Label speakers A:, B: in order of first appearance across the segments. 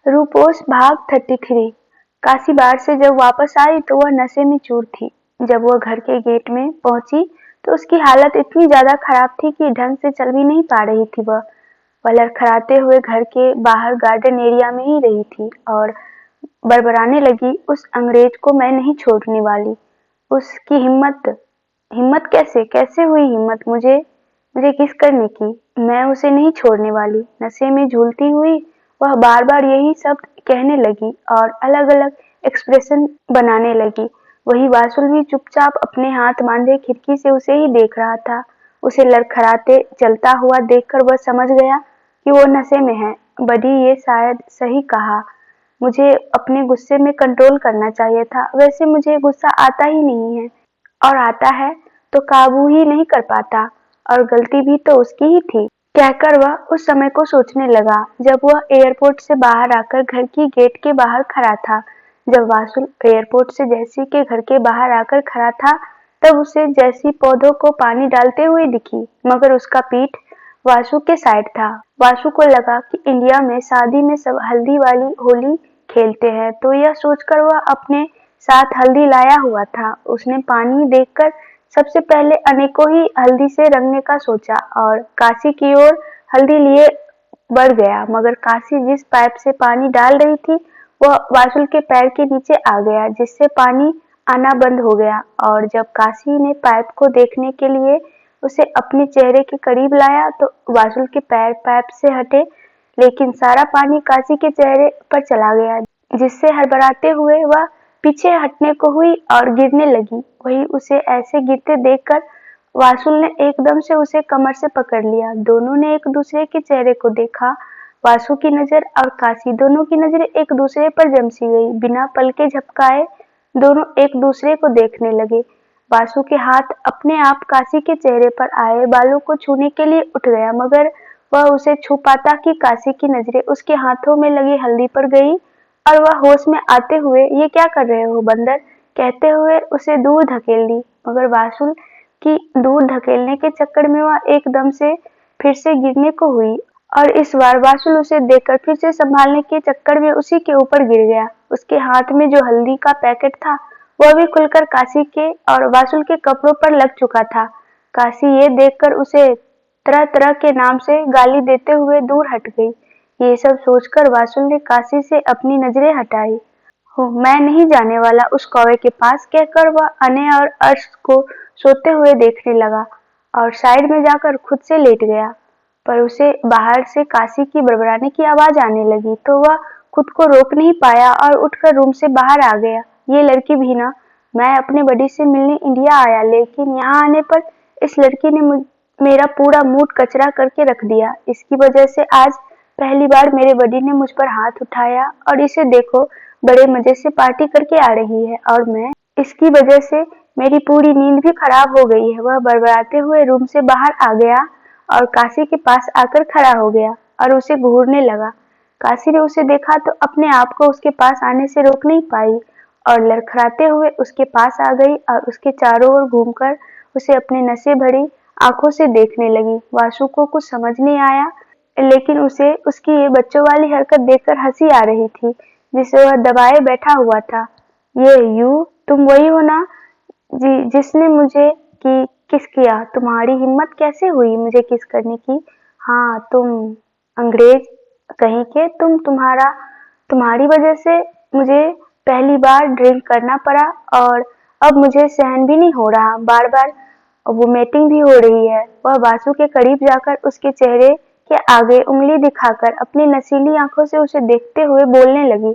A: रूपोश भाग 33। काशी बार से जब वापस आई तो वह नशे में चूर थी। जब वह घर के गेट में पहुंची तो उसकी हालत इतनी ज्यादा खराब थी कि ढंग से चल भी नहीं पा रही थी। वह लड़खड़ाते हुए घर के बाहर गार्डन एरिया में ही रही थी और बड़बड़ाने लगी, उस अंग्रेज को मैं नहीं छोड़ने वाली। उसकी हिम्मत हिम्मत कैसे कैसे हुई हिम्मत मुझे मुझे किस करने की। मैं उसे नहीं छोड़ने वाली। नशे में झूलती हुई वह बार बार यही शब्द कहने लगी और अलग अलग एक्सप्रेशन बनाने लगी। वही वासुल भी चुपचाप अपने हाथ बांधे खिड़की से उसे ही देख रहा था। उसे लड़खड़ाते चलता हुआ देखकर वह समझ गया कि वो नशे में है। बडी ये शायद सही कहा, मुझे अपने गुस्से में कंट्रोल करना चाहिए था। वैसे मुझे गुस्सा आता ही नहीं है और आता है तो काबू ही नहीं कर पाता, और गलती भी तो उसकी ही थी। कहकर वह उस समय को सोचने लगा जब वह एयरपोर्ट से बाहर आकर घर की गेट के बाहर खड़ा था। जब वासुल एयरपोर्ट से जैसी के घर के बाहर आकर खड़ा था तब उसे जैसी पौधों को पानी डालते हुए दिखी, मगर उसका पीठ वासु के साइड था। वासु को लगा कि इंडिया में शादी में सब हल्दी वाली होली खेलते हैं, तो यह सोचकर वह अपने साथ हल्दी लाया हुआ था। उसने पानी देखकर सबसे पहले अनेकों ही हल्दी से रंगने का सोचा और काशी की ओर हल्दी लिए बढ़ गया, मगर काशी जिस पाइप से पानी डाल रही थी वह वासुल के पैर के नीचे आ गया, जिससे पानी आना बंद हो गया। और जब काशी ने पाइप को देखने के लिए उसे अपने चेहरे के करीब लाया तो वासुल के पैर पाइप से हटे, लेकिन सारा पानी काशी के चेहरे पर चला गया, जिससे हड़बड़ाते हुए वह पीछे हटने को हुई और गिरने लगी। वही उसे ऐसे गिरते देखकर वासुल ने एकदम से उसे कमर से पकड़ लिया। दोनों ने एक दूसरे के चेहरे को देखा। वासु की नजर और काशी दोनों की नजरें एक दूसरे पर जमसी गई। बिना पलके झपकाए दोनों एक दूसरे को देखने लगे। वासु के हाथ अपने आप काशी के चेहरे पर आए बालों को छूने के लिए उठ गया, मगर वह उसे छू पाता कि काशी की नजरें उसके हाथों में लगी हल्दी पर गई और वह होश में आते हुए, ये क्या कर रहे हो बंदर, कहते हुए उसे दूर धकेल दी। मगर वासुल की दूर धकेलने के चक्कर में वह एकदम से फिर से गिरने को हुई और इस बार वासुल उसे देखकर फिर से संभालने के चक्कर में उसी के ऊपर गिर गया। उसके हाथ में जो हल्दी का पैकेट था वह भी खुलकर काशी के और वासुल के कपड़ों पर लग चुका था। काशी ये देखकर उसे तरह तरह के नाम से गाली देते हुए दूर हट गई। ये सब सोचकर वासुल ने काशी से अपनी नजरें हटाई। हो, मैं नहीं जाने वाला उस कौवे के पास, कहकर वह अनय और अर्श को सोते हुए देखने लगा और साइड में जाकर खुद से लेट गया। पर उसे बाहर से काशी की बड़बड़ाने की आवाज आने लगी तो वह खुद को रोक नहीं पाया और उठकर रूम से बाहर आ गया। ये लड़की भी ना, मैं अपने बडी से मिलने इंडिया आया, लेकिन यहाँ आने पर इस लड़की ने मेरा पूरा मूड कचरा करके रख दिया। इसकी वजह से आज पहली बार मेरे बडी ने मुझ पर हाथ उठाया और इसे देखो बड़े मजे से पार्टी करके आ रही है और मैं, इसकी वजह से मेरी पूरी नींद भी खराब हो गई है। वह बड़बड़ाते हुए रूम से बाहर आ गया और काशी के पास आकर खड़ा हो गया और उसे घूरने लगा। काशी ने उसे देखा तो अपने आप को उसके पास आने से रोक नहीं पाई और लड़खड़ाते हुए उसके पास आ गई और उसके चारों ओर घूमकर उसे अपने नशे भरी आंखों से देखने लगी। वासु को कुछ समझ नहीं आया, लेकिन उसे उसकी ये बच्चों वाली हरकत देखकर हंसी आ रही थी, जिसे वह दबाए बैठा हुआ था। ये तुम वही हो ना जी जिसने मुझे किस किया? तुम्हारी हिम्मत कैसे हुई मुझे किस करने की? हाँ तुम अंग्रेज कहीं के, तुम्हारी वजह से मुझे पहली बार ड्रिंक करना पड़ा और अब मुझे सहन भी नहीं हो रहा, बार बार वोमिटिंग भी हो रही है। वह वासु के करीब जाकर उसके चेहरे के आगे उंगली दिखाकर अपनी नशीली आंखों से उसे देखते हुए बोलने लगी।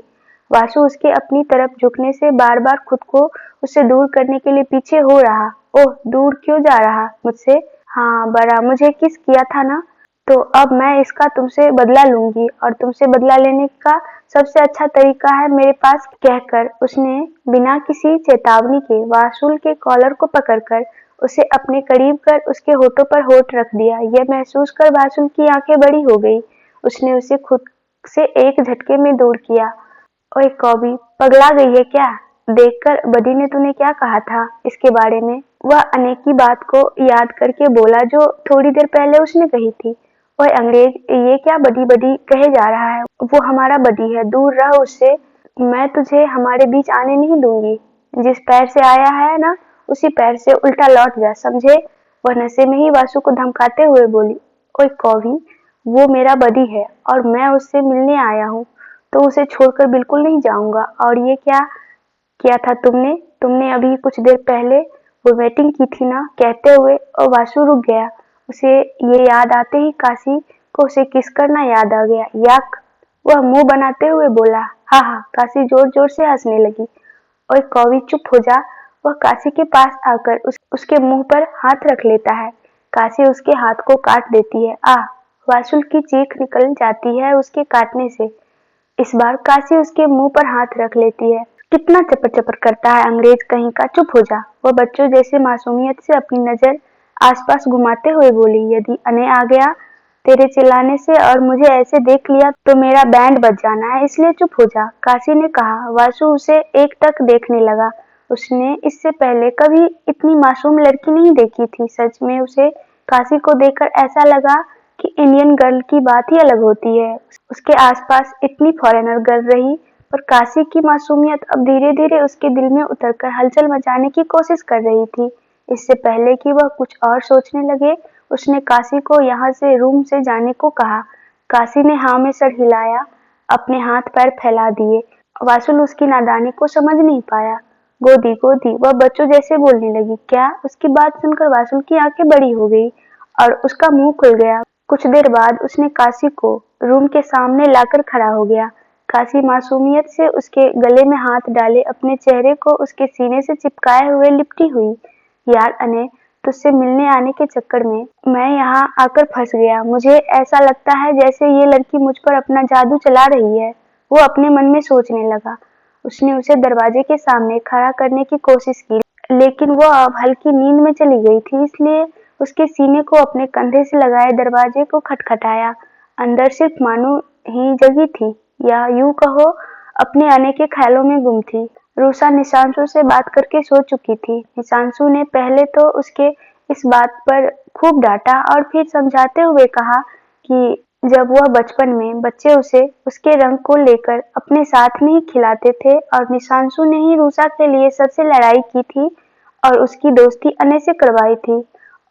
A: वासु उसके अपनी तरफ झुकने से बार बार खुद को उससे दूर करने के लिए पीछे हो रहा। ओह, दूर क्यों जा रहा मुझसे? हाँ बड़ा, मुझे किस किया था ना, तो अब मैं इसका तुमसे बदला लूंगी और तुमसे बदला लेने का सबसे अच्छा तरीका है मेरे पास, कहकर उसने बिना किसी चेतावनी के वासुल के कॉलर को पकड़कर उसे अपने करीब कर उसके होठों पर होठ रख दिया। यह महसूस कर वासुल की आंखें बड़ी हो गई। उसने उसे खुद से एक झटके में दूर किया। ओए कॉबी, पगला गई है क्या? देखकर बडी ने तूने क्या कहा था इसके बारे में? वह अनेकी बात को याद करके बोला जो थोड़ी देर पहले उसने कही थी। ओए अंग्रेज, ये क्या बडी बडी कहे जा रहा है? वो हमारा बडी है, दूर रह उससे। मैं तुझे हमारे बीच आने नहीं दूंगी। जिस पैर से आया है ना, उसी पैर से उल्टा लौट जा, समझे? वह नशे में ही वासु को धमकाते हुए बोली। ओए कौवी, वो मेरा बडी है और मैं उससे मिलने आया हूँ, तो उसे छोड़कर बिल्कुल नहीं जाऊंगा। और ये क्या किया था तुमने? तुमने अभी कुछ देर पहले वो वेटिंग की थी ना, कहते हुए और वासु रुक गया। उसे ये याद आते ही काशी को उसे किस करना याद आ गया। याक, वह मुंह बनाते हुए बोला। हाँ हाँ, काशी जोर जोर से हंसने लगी। ओए कौवी, चुप हो जा। वह काशी के पास आकर उसके मुंह पर हाथ रख लेता है। काशी उसके हाथ को काट देती है। आह! वासुल की चीख निकल जाती है उसके काटने से। इस बार काशी उसके मुंह पर हाथ रख लेती है। कितना चपर चपर करता है अंग्रेज कहीं का, चुप हो जा। वह बच्चों जैसे मासूमियत से अपनी नजर आसपास घुमाते हुए बोली। यदि अने आ गया तेरे चिल्लाने से और मुझे ऐसे देख लिया तो मेरा बैंड बज जाना है, इसलिए चुप हो जा, काशी ने कहा। वासु उसे एकटक देखने लगा। उसने इससे पहले कभी इतनी मासूम लड़की नहीं देखी थी। सच में उसे काशी को देखकर ऐसा लगा कि इंडियन गर्ल की बात ही अलग होती है। उसके आसपास इतनी फॉरेनर गर्ल रही, पर काशी की मासूमियत अब धीरे धीरे उसके दिल में उतरकर हलचल मचाने की कोशिश कर रही थी। इससे पहले कि वह कुछ और सोचने लगे, उसने काशी को यहाँ से रूम से जाने को कहा। काशी ने हाँ में सर हिलाया, अपने हाथ पैर फैला दिए। वासुल उसकी नादानी को समझ नहीं पाया। गोदी गोदी, वह बच्चों जैसे बोलने लगी। क्या? उसकी बात सुनकर वासुल की आंखें बड़ी हो गई और उसका मुंह खुल गया। कुछ देर बाद उसने काशी को रूम के सामने लाकर खड़ा हो गया। काशी मासूमियत से उसके गले में हाथ डाले अपने चेहरे को उसके सीने से चिपकाए हुए लिपटी हुई। यार अने, तुझसे मिलने आने के चक्कर में मैं यहाँ आकर फंस गया। मुझे ऐसा लगता है जैसे ये लड़की मुझ पर अपना जादू चला रही है, वो अपने मन में सोचने लगा। उसने उसे दरवाजे के सामने खड़ा करने की कोशिश की, लेकिन वो अब हल्की नींद में चली गई थी, इसलिए उसके सीने को अपने कंधे से लगाए दरवाजे को खटखटाया। अंदर सिर्फ मानो ही जगी थी, या यूं कहो अपने आने के ख्यालों में गुम थी। रूसा निशांशु से बात करके सो चुकी थी। निशांशु ने पहले तो उसके इस बात पर खूब डांटा और फिर समझाते हुए कहा कि जब वह बचपन में बच्चे उसे उसके रंग को लेकर अपने साथ में ही खिलाते थे और निशांशु ने ही रूसा के लिए सबसे लड़ाई की थी और उसकी दोस्ती अने से करवाई थी,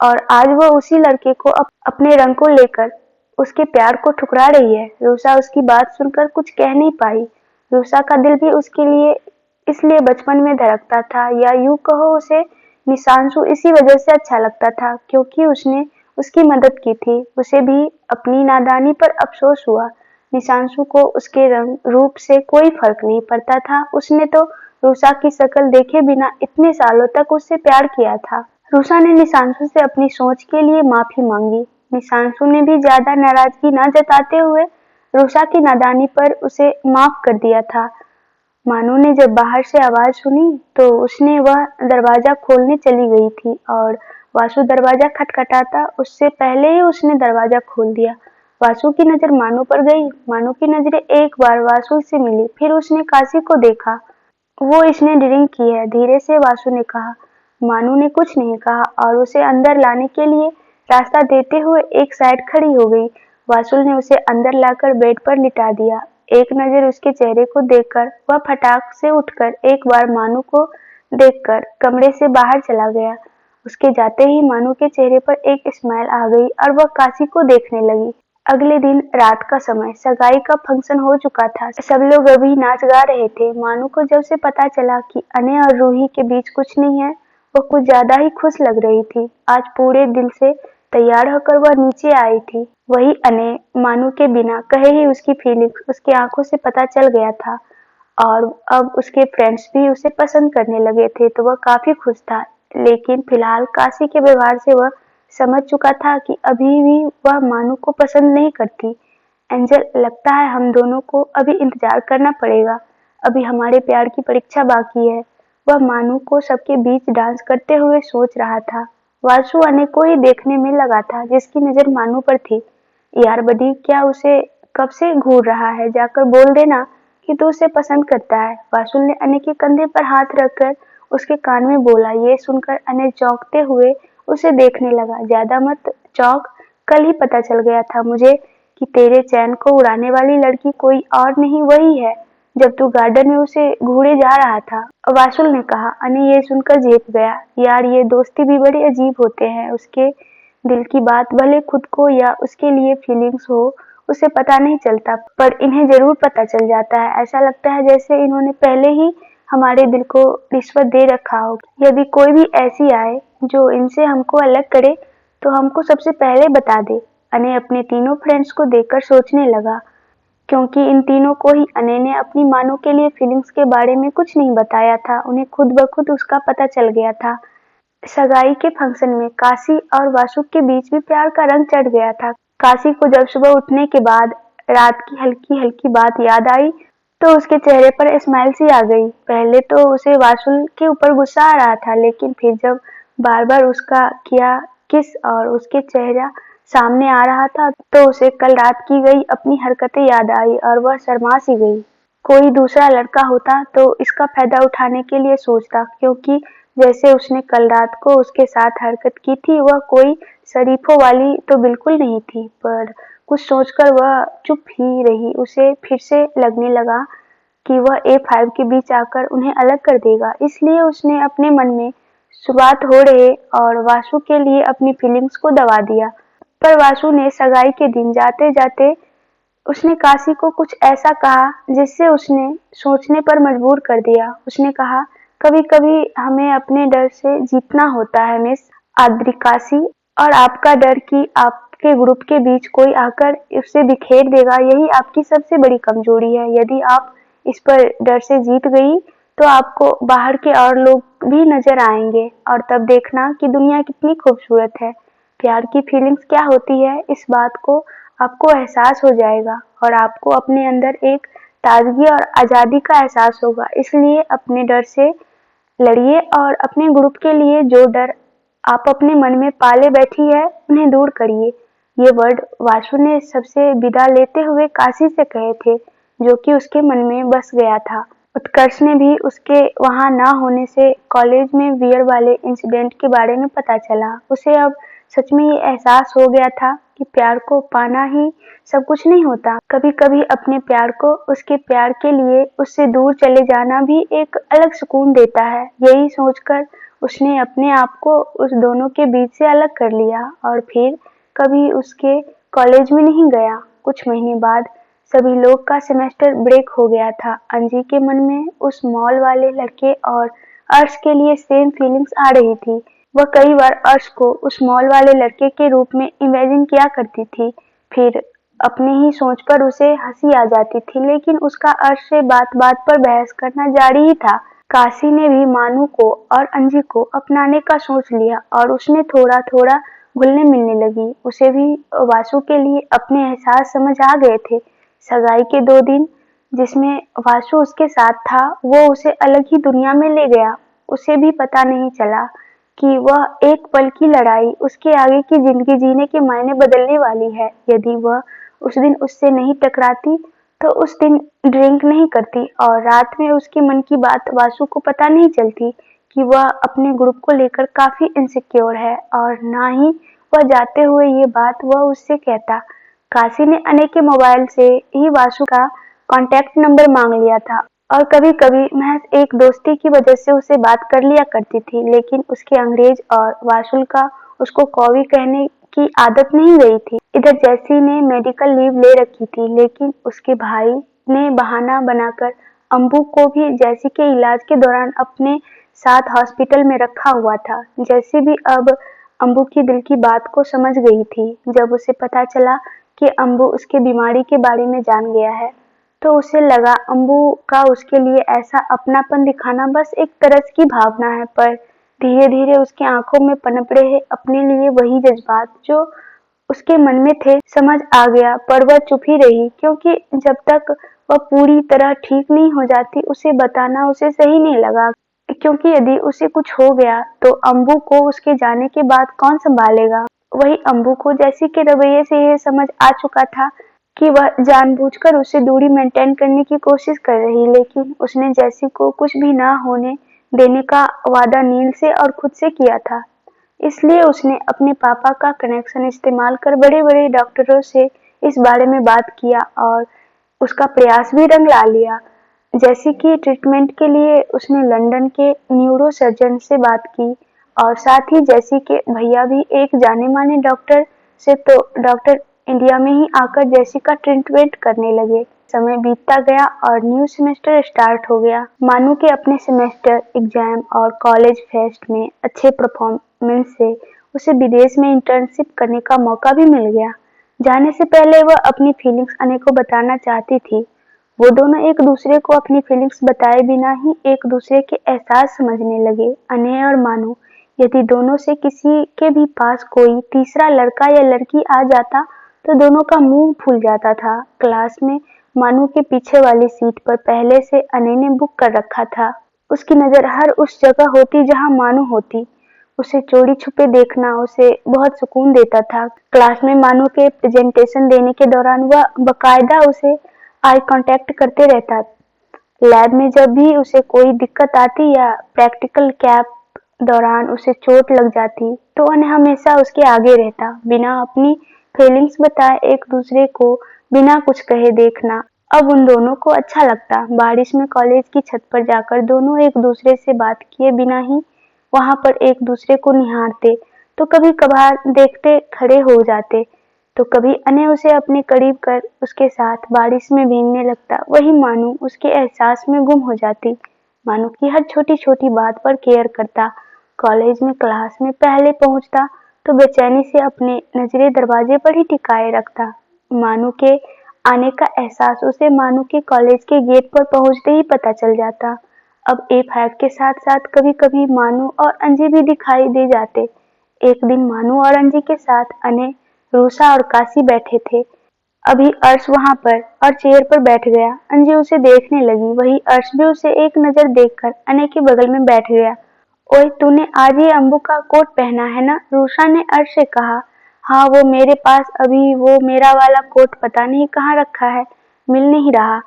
A: और आज वह उसी लड़के को अपने रंग को लेकर उसके प्यार को ठुकरा रही है। रूसा उसकी बात सुनकर कुछ कह नहीं पाई। रूसा का दिल भी उसके लिए इसलिए बचपन में धड़कता था, या यूं कहो उसे निशांशु इसी वजह से अच्छा लगता था क्योंकि उसने उसकी मदद की थी। उसे भी अपनी नादानी पर अफसोस हुआ। निशांशु को उसके रंग रूप से कोई फर्क नहीं पड़ता था। उसने तो रूसा की शक्ल देखे बिना इतने सालों तक उससे प्यार किया था। रूसा ने निशांशु से अपनी सोच के लिए माफी मांगी। निशांशु ने भी ज्यादा नाराजगी न जताते हुए रूसा की नादानी पर उसे माफ कर दिया था। मानू ने जब बाहर से आवाज सुनी तो उसने वह दरवाजा खोलने चली गई थी और वासु दरवाजा खटखटाता उससे पहले ही उसने दरवाजा खोल दिया। वासु की नजर मानू पर गई। मानू की नजरें एक बार वासु से मिली, फिर उसने काशी को देखा। वो इसने ड्रिंक की है, धीरे से वासु ने कहा। मानू ने कुछ नहीं कहा और उसे अंदर लाने के लिए रास्ता देते हुए एक साइड खड़ी हो गई। वासुल ने उसे अंदर लाकर बेड पर लिटा दिया। एक नजर उसके चेहरे को देखकर वह फटाक से उठकर एक बार मानू को देखकर कमरे से बाहर चला गया। उसके जाते ही मानू के चेहरे पर एक स्माइल आ गई और वह काशी को देखने लगी। अगले दिन रात का समय, सगाई का फंक्शन हो चुका था। सब लोग अभी नाच गा रहे थे। मानू को जब से पता चला कि अने और रूही के बीच कुछ नहीं है, वो कुछ ज्यादा ही खुश लग रही थी। आज पूरे दिल से तैयार होकर वह नीचे आई थी। वही अने, मानू के बिना कहे ही उसकी फीलिंग्स उसकी आंखों से पता चल गया था और अब उसके फ्रेंड्स भी उसे पसंद करने लगे थे, तो वह काफी खुश था। लेकिन फिलहाल काशी के व्यवहार से वह समझ चुका था कि अभी भी वह मानू को पसंद नहीं करती। एंजल, लगता है हम दोनों को अभी इंतजार करना पड़ेगा। अभी हमारे प्यार की परीक्षा बाकी है। वह मानू को सबके बीच डांस करते हुए सोच रहा था। वासु अने को ही देखने में लगा था, जिसकी नजर मानू पर थी। यार बडी, क्या उसे कब से घूर रहा है? जाकर बोल देना कि तू उसे पसंद करता है। वासुल ने अने के कंधे पर हाथ रखकर उसके कान में बोला। ये सुनकर अने चौंकते हुए उसे देखने लगा। ज्यादा मत चौंक, कल ही पता चल गया था मुझे कि तेरे चैन को उड़ाने वाली लड़की कोई और नहीं वही है, जब तू गार्डन में उसे घूरे जा रहा था। वासुल ने कहा। अनी ये सुनकर झेप गया। यार, ये दोस्ती भी बड़े अजीब होते हैं। उसके दिल की बात भले खुद को या उसके लिए फीलिंग्स हो, उसे पता नहीं चलता, पर इन्हें जरूर पता चल जाता है। ऐसा लगता है जैसे इन्होंने पहले ही हमारे दिल को रिश्वत दे रखा हो। यदि कोई भी ऐसी आए जो इनसे हमको अलग करे तो हमको सबसे पहले बता दे। अने अपने तीनों फ्रेंड्स को देखकर सोचने लगा, क्योंकि इन तीनों को ही अने ने अपनी मानो के लिए फीलिंग्स के बारे में कुछ नहीं बताया था। उन्हें खुद ब खुद उसका पता चल गया था। सगाई के फंक्शन में काशी और वासु के बीच भी प्यार का रंग चढ़ गया था। काशी को जब सुबह उठने के बाद रात की हल्की हल्की बात याद आई तो उसके चेहरे पर स्माइल सी आ गई। पहले तो उसे वासुल के ऊपर गुस्सा आ रहा था, लेकिन फिर जब बार बार उसका किया किस और उसके चेहरा सामने आ रहा था तो उसे कल रात की गई अपनी हरकतें याद आई और वह शर्मा सी गई। कोई दूसरा लड़का होता तो इसका फायदा उठाने के लिए सोचता, क्योंकि जैसे उसने कल रात को उसके साथ हरकत की थी वह कोई शरीफों वाली तो बिल्कुल नहीं थी। पर कुछ सोचकर वह चुप ही रही। उसे फिर से लगने लगा कि वह A5 के बीच आकर उन्हें अलग कर देगा। इसलिए उसने अपने मन में शुरुआत हो रहे और वासु के लिए अपनी फीलिंग्स को दबा दिया। पर वासु ने सगाई के दिन जाते जाते उसने काशी को कुछ ऐसा कहा जिससे उसने सोचने पर मजबूर कर दिया। उसने कहा, कभी कभी हमें अपने डर से जीतना होता है मिस आद्रिकाशी, और आपका डर कि आपके ग्रुप के बीच कोई आकर उसे बिखेर देगा, यही आपकी सबसे बड़ी कमजोरी है। यदि आप इस पर डर से जीत गई तो आपको बाहर के और लोग भी नजर आएंगे और तब देखना कि दुनिया कितनी खूबसूरत है। प्यार की फीलिंग्स क्या होती है, इस बात को आपको एहसास हो जाएगा और आपको अपने अंदर एक ताजगी और आजादी का एहसास होगा। इसलिए अपने डर से लड़िए और अपने ग्रुप के लिए जो डर आप अपने मन में पाले बैठी है उन्हें दूर करिए। ये वर्ड वासु ने सबसे विदा लेते हुए काशी से कहे थे, जो कि उसके मन में बस गया था। उत्कर्ष ने भी उसके वहां ना होने से कॉलेज में वियर वाले इंसिडेंट के बारे में पता चला। उसे अब सच में ये एहसास हो गया था कि प्यार को पाना ही सब कुछ नहीं होता। कभी कभी अपने प्यार को उसके प्यार के लिए उससे दूर चले जाना भी एक अलग सुकून देता है। यही सोचकर उसने अपने आप को उस दोनों के बीच से अलग कर लिया और फिर कभी उसके कॉलेज में नहीं गया। कुछ महीने बाद सभी लोग का सेमेस्टर ब्रेक हो गया था। अंजी के मन में उस मॉल वाले लड़के और अर्श के लिए सेम फीलिंग्स आ रही थी। वह कई बार अर्श को उस मॉल वाले लड़के के रूप में इमेजिन किया करती थी। फिर अपनी ही सोच पर उसे हंसी आ जाती थी, लेकिन उसका अर्श से बात बात पर बहस करना जारी ही था। काशी ने भी मानू को और अंजी को अपनाने का सोच लिया और उसमें थोड़ा थोड़ा घुलने मिलने लगी। उसे भी वासु के लिए अपने एहसास समझ आ गए थे। सगाई के 2 दिन जिसमें वासु उसके साथ था वो उसे अलग ही दुनिया में ले गया। उसे भी पता नहीं चला कि वह एक पल की लड़ाई उसके आगे की जिंदगी जीने के मायने बदलने वाली है। यदि वह उस दिन उससे नहीं टकराती तो उस दिन ड्रिंक नहीं करती और रात में उसके मन की बात वासु को पता नहीं चलती कि वह अपने ग्रुप को लेकर काफी इनसिक्योर है, और ना ही वह जाते हुए ये बात वह उससे कहता। काशी ने अने के मोबाइल से ही वासु का कॉन्टैक्ट नंबर मांग लिया था और कभी कभी महज एक दोस्ती की वजह से उसे बात कर लिया करती थी, लेकिन उसके अंग्रेज और वासुल का उसको कौवी कहने की आदत नहीं गई थी। इधर जैसी ने मेडिकल लीव ले रखी थी, लेकिन उसके भाई ने बहाना बनाकर अंबू को भी जैसी के इलाज के दौरान अपने साथ हॉस्पिटल में रखा हुआ था। जैसी भी अब अंबू की दिल की बात को समझ गई थी। जब उसे पता चला कि अंबू उसके बीमारी के बारे में जान गया है तो उसे लगा अंबू का उसके लिए ऐसा अपनापन दिखाना बस एक तरस की भावना है, पर धीरे धीरे उसकी आंखों में पनप रहे अपने लिए वही जज्बात जो उसके मन में थे समझ आ गया। पर वह चुप ही रही, क्योंकि जब तक वह पूरी तरह ठीक नहीं हो जाती उसे बताना उसे सही नहीं लगा, क्योंकि यदि उसे कुछ हो गया तो अंबू को उसके जाने के बाद कौन संभालेगा। वही अंबू को जैसी के रवैये से यह समझ आ चुका था कि वह जानबूझकर उससे दूरी मेंटेन करने की कोशिश कर रही, लेकिन उसने जैसी को कुछ भी ना होने देने का वादा नील से और खुद से किया था। इसलिए उसने अपने पापा का कनेक्शन इस्तेमाल कर बड़े-बड़े डॉक्टरों से इस बारे में बात किया और उसका प्रयास भी रंग ला लिया। जैसे कि ट्रीटमेंट के लिए उसने लंदन के न्यूरो सर्जन से बात की और साथ ही जैसी के भैया भी एक जाने-माने डॉक्टर से तो डॉक्टर इंडिया में ही आकर जैसी का ट्रीटमेंट करने लगे। समय बीतता गया और न्यू सेमेस्टर स्टार्ट हो गया। मानू के अपने सेमेस्टर एग्जाम और कॉलेज फेस्ट में अच्छे परफॉर्मेंस से उसे विदेश में इंटर्नशिप करने का मौका भी मिल गया। जाने से पहले वह अपनी फीलिंग्स अने को बताना चाहती थी। वो दोनों एक दूसरे को अपनी फीलिंग्स बताए बिना ही एक दूसरे के एहसास समझने लगे। अनय और मानू, यदि दोनों से किसी के भी पास कोई तीसरा लड़का या लड़की आ जाता तो दोनों का मुंह फूल जाता था। क्लास में मानू के पीछे वाली सीट पर पहले से अनय ने बुक कर रखा था। उसकी नजर हर उस जगह होती जहां मानू होती। उसे चोरी छुपे देखना उसे बहुत सुकून देता था। क्लास में मानू के प्रेजेंटेशन देने के दौरान वह बकायदा उसे आई कांटेक्ट करते रहता। लैब में जब भी उसे कोई दिक्कत आती या प्रैक्टिकल कैंप दौरान उसे चोट लग जाती तो अनय हमेशा उसके आगे रहता। बिना अपनी फीलिंग्स बताए एक दूसरे को बिना कुछ कहे देखना अब उन दोनों को अच्छा लगता। बारिश में कॉलेज की छत पर जाकर दोनों एक दूसरे से बात किए बिना ही वहां पर एक दूसरे को निहारते, तो कभी कभार देखते खड़े हो जाते, तो कभी अनय उसे अपने करीब कर उसके साथ बारिश में भीगने लगता। वही मानू उसके एहसास में गुम हो जाती। मानू की हर छोटी छोटी बात पर केयर करता। कॉलेज में क्लास में पहले पहुंचता तो बेचैनी से अपने नजरें दरवाजे पर ही टिकाए रखता। मानू के आने का एहसास उसे मानू के कॉलेज के गेट पर पहुंचते ही पता चल जाता। अब A5 के साथ साथ कभी कभी मानू और अंजी भी दिखाई दे जाते। एक दिन मानू और अंजी के साथ अनय, रूसा और काशी बैठे थे। अभी अर्श वहां पर और चेयर पर बैठ गया। अंजी उसे देखने लगी। वही अर्श भी उसे एक नजर देखकर अनय के बगल में बैठ गया। ओए, तूने आज ये अम्बू का कोट पहना है ना? रूसा ने अर्श से कहा। हाँ, वो मेरे पास अभी वो मेरा वाला कोट पता नहीं कहाँ रखा है, मिल नहीं रहा,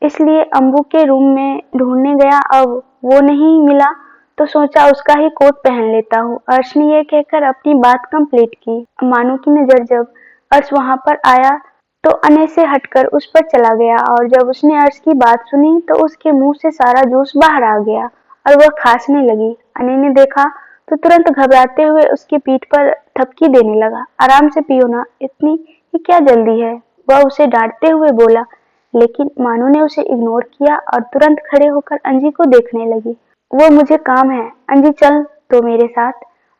A: इसलिए अम्बू के रूम में ढूंढने गया। अब वो नहीं मिला तो सोचा उसका ही कोट पहन लेता हूँ। अर्श ने यह कहकर अपनी बात कंप्लीट की। मानू की नजर जब अर्श वहां पर आया तो अनय से हटकर उस पर चला गया और जब उसने अर्श की बात सुनी तो उसके मुंह से सारा जोश बाहर आ गया और वह खांसने लगी। अनय ने देखा तो तुरंत घबराते हुए उसकी पीठ पर थपकी देने लगा। आराम से पियो ना, इतनी ही क्या जल्दी है? वह उसे डांटते हुए बोला, लेकिन मानू ने उसे इग्नोर किया और तुरंत खड़े होकर अंजी को देखने लगी। वो मुझे काम है, अंजी चल तो मेरे साथ,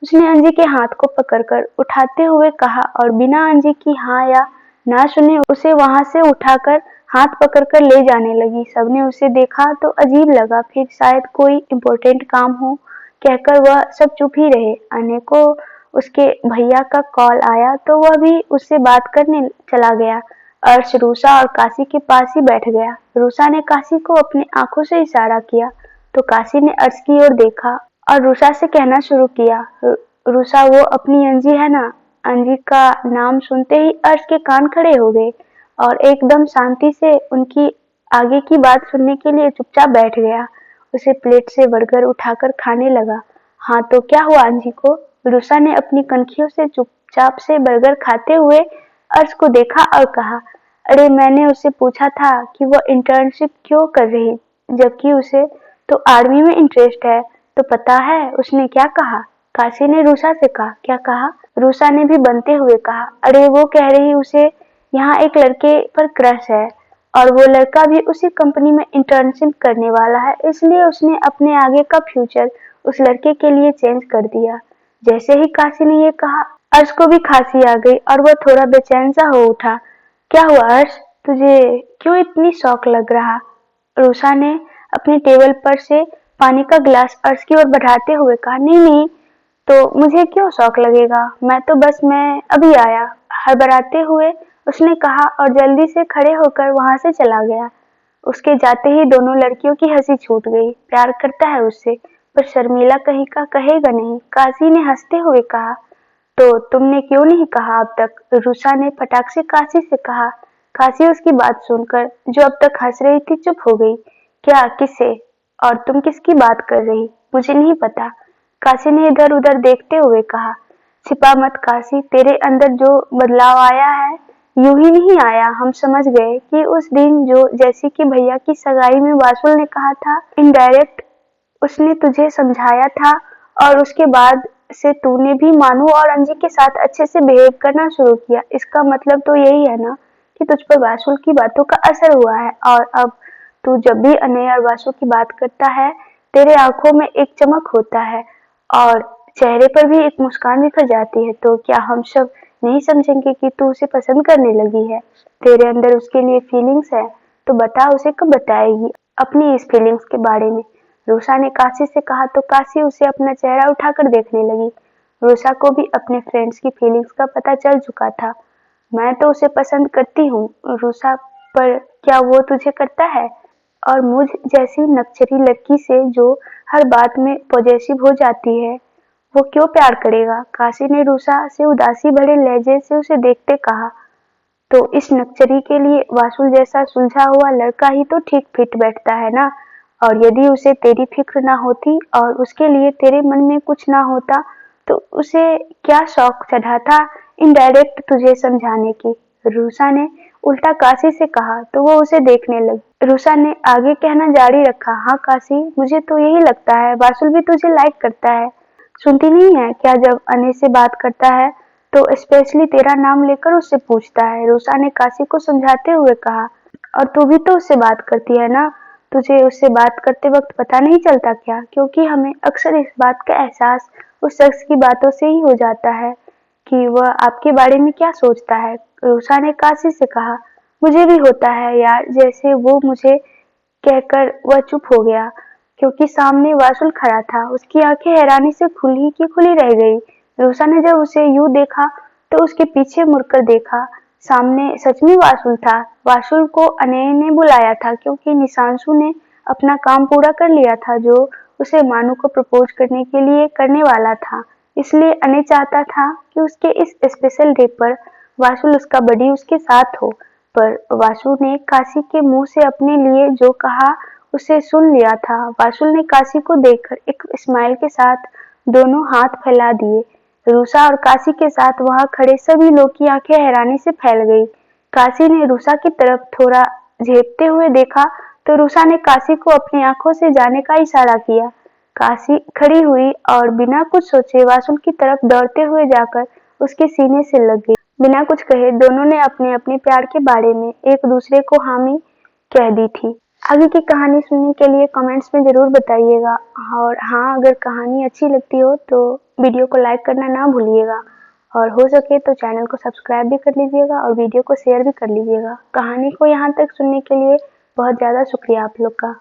A: उसने अंजी के हाथ को पकड़कर उठाते हुए कहा और बिना अंजी की हाँ या ना सुने उसे वहां से उठाकर हाथ पकड़कर ले जाने लगी। सबने उसे देखा तो अजीब लगा, फिर शायद कोई इम्पोर्टेंट काम हो कहकर वह सब चुप ही रहे। अनय को उसके भैया का कॉल आया तो वह भी उससे बात करने चला गया। अर्श रूसा और काशी के पास ही बैठ गया। रूसा ने काशी को अपनी आंखों से इशारा किया तो काशी ने अर्श की ओर देखा और रूसा से कहना शुरू किया, रूसा वो अपनी अंजी है ना? अंजी का नाम सुनते ही अर्श के कान खड़े हो गए और एकदम शांति से उनकी आगे की बात सुनने के लिए चुपचाप बैठ गया। उसे प्लेट से बर्गर उठाकर खाने लगा। हाँ तो क्या हुआ अंजी को? रूसा ने अपनी कनखियों से चुपचाप से बर्गर खाते हुए अर्श को देखा और कहा, अरे मैंने उससे पूछा था कि वह इंटर्नशिप क्यों कर रही, जबकि उसे तो आर्मी में इंटरेस्ट है, तो पता है उसने क्या कहा? काशी ने रूसा से कहा। क्या कहा? रूसा ने भी बनते हुए कहा, अरे वो कह रही उसे यहाँ एक लड़के पर क्रश है और वो लड़का भी उसी कंपनी में इंटर्नशिप करने वाला है, इसलिए उसने अपने आगे का फ्यूचर उस लड़के के लिए चेंज कर दिया। जैसे ही काशी ने ये कहा अर्श को भी खांसी आ गई और वह थोड़ा बेचैन सा हो उठा। क्या हुआ अर्श, तुझे क्यों इतनी शौक लग रहा? रूसा ने अपने टेबल पर से पानी का गिलास अर्श की ओर बढ़ाते हुए कहा, नहीं नहीं, तो मुझे क्यों शौक लगेगा, मैं अभी आया, हड़बड़ाते हुए उसने कहा और जल्दी से खड़े होकर वहां से चला गया। उसके जाते ही दोनों लड़कियों की हंसी छूट गई। प्यार करता है उससे, पर शर्मिला कहीं का कहेगा नहीं, काशी ने हंसते हुए कहा। तो तुमने क्यों नहीं कहा अब तक? रूसा ने फटाक से काशी से कहा। काशी उसकी बात सुनकर जो अब तक हंस रही थी चुप हो गई। क्या, किससे? और तुम किसकी बात कर रही? मुझे नहीं पता, काशी ने इधर उधर देखते हुए कहा, छिपा मत काशी, तेरे अंदर जो बदलाव आया है यूं ही नहीं आया। हम समझ गए कि उस दिन जो जैसे कि भैया की सगाई में वासुल ने कहा था, इनडायरेक्ट उसने तुझे समझाया था और उसके बाद से तूने भी मानू और अंजी के साथ अच्छे से बिहेव करना शुरू किया। इसका मतलब तो यही है ना कि तुझ पर वासुल की बातों का असर हुआ है और अब तू जब भी अनय और वासु की बात करता है तेरे आंखों में एक चमक होता है और चेहरे पर भी एक मुस्कान बिखर जाती है। तो क्या हम सब नहीं समझेंगे कि तू उसे पसंद करने लगी है? तेरे अंदर उसके लिए फीलिंग्स है तो बता, उसे कब बताएगी अपनी इस फीलिंग्स के बारे में? रूसा ने काशी से कहा तो काशी उसे अपना चेहरा उठाकर देखने लगी। रूसा को भी अपने फ्रेंड्स की फीलिंग्स का पता चल चुका था। मैं तो उसे पसंद करती हूँ रूसा, पर क्या वो तुझे करता है? और मुझ जैसी नक्चरी लड़की से जो हर बात में पॉजेसिव हो जाती है वो क्यों प्यार करेगा? काशी ने रूसा से उदासी भरे लहजे से उसे देखते कहा, तो इस नक्चरी के लिए वासुल जैसा सुलझा हुआ लड़का ही तो ठीक फिट बैठता है ना। और यदि उसे तेरी फिक्र ना होती और उसके लिए तेरे मन में कुछ ना होता तो उसे क्या शौक चढ़ा था इनडायरेक्ट तुझे समझाने की? रूसा ने उल्टा काशी से कहा तो वो उसे देखने लगी। रूसा ने आगे कहना जारी रखा, हाँ काशी, मुझे तो यही लगता है वासुल भी तुझे लाइक करता है। सुनती नहीं है क्या, जब अने से बात करता है तो स्पेशली तेरा नाम लेकर उससे पूछता है। रूसा ने काशी को समझाते हुए कहा, और तू भी तो उससे बात करती है ना, तुझे उससे बात करते वक्त पता नहीं चलता क्या? क्योंकि हमें अक्सर इस बात का एहसास उस शख्स की बातों से ही हो जाता है कि वह आपके बारे में क्या सोचता है। रूसा ने काशी से कहा, मुझे भी होता है यार। जैसे वो मुझे कहकर वह चुप हो गया क्योंकि सामने वासुल खड़ा था। उसकी आंखें हैरानी से खुली की खुली रह गई। रूसा ने जब उसे यूं देखा तो उसके पीछे मुड़कर देखा। सामने सच में वासुल था। वासुल को अनय ने बुलाया था क्योंकि निशांशु ने अपना काम पूरा कर लिया था जो उसे मानू को प्रपोज करने के लिए करने वाला था। इसलिए अनय चाहता था कि उसके इस स्पेशल डे पर वासुल उसका बडी उसके साथ हो। पर वासु ने काशी के मुंह से अपने लिए जो कहा उसे सुन लिया था। वासुल ने काशी को देखकर एक स्माइल के साथ दोनों हाथ फैला दिए। रूसा और काशी के साथ वहां खड़े सभी लोग की आंखें हैरानी से फैल गई। काशी ने रूसा की तरफ थोड़ा झेपते हुए देखा तो रूसा ने काशी को अपनी आंखों से जाने का इशारा किया। काशी खड़ी हुई और बिना कुछ सोचे वासुल की तरफ दौड़ते हुए जाकर उसके सीने से लग गई। बिना कुछ कहे दोनों ने अपने अपने प्यार के बारे में एक दूसरे को हामी कह दी थी। आगे की कहानी सुनने के लिए कमेंट्स में जरूर बताइएगा और हाँ, अगर कहानी अच्छी लगती हो तो वीडियो को लाइक करना ना भूलिएगा और हो सके तो चैनल को सब्सक्राइब भी कर लीजिएगा और वीडियो को शेयर भी कर लीजिएगा। कहानी को यहाँ तक सुनने के लिए बहुत ज़्यादा शुक्रिया आप लोग का।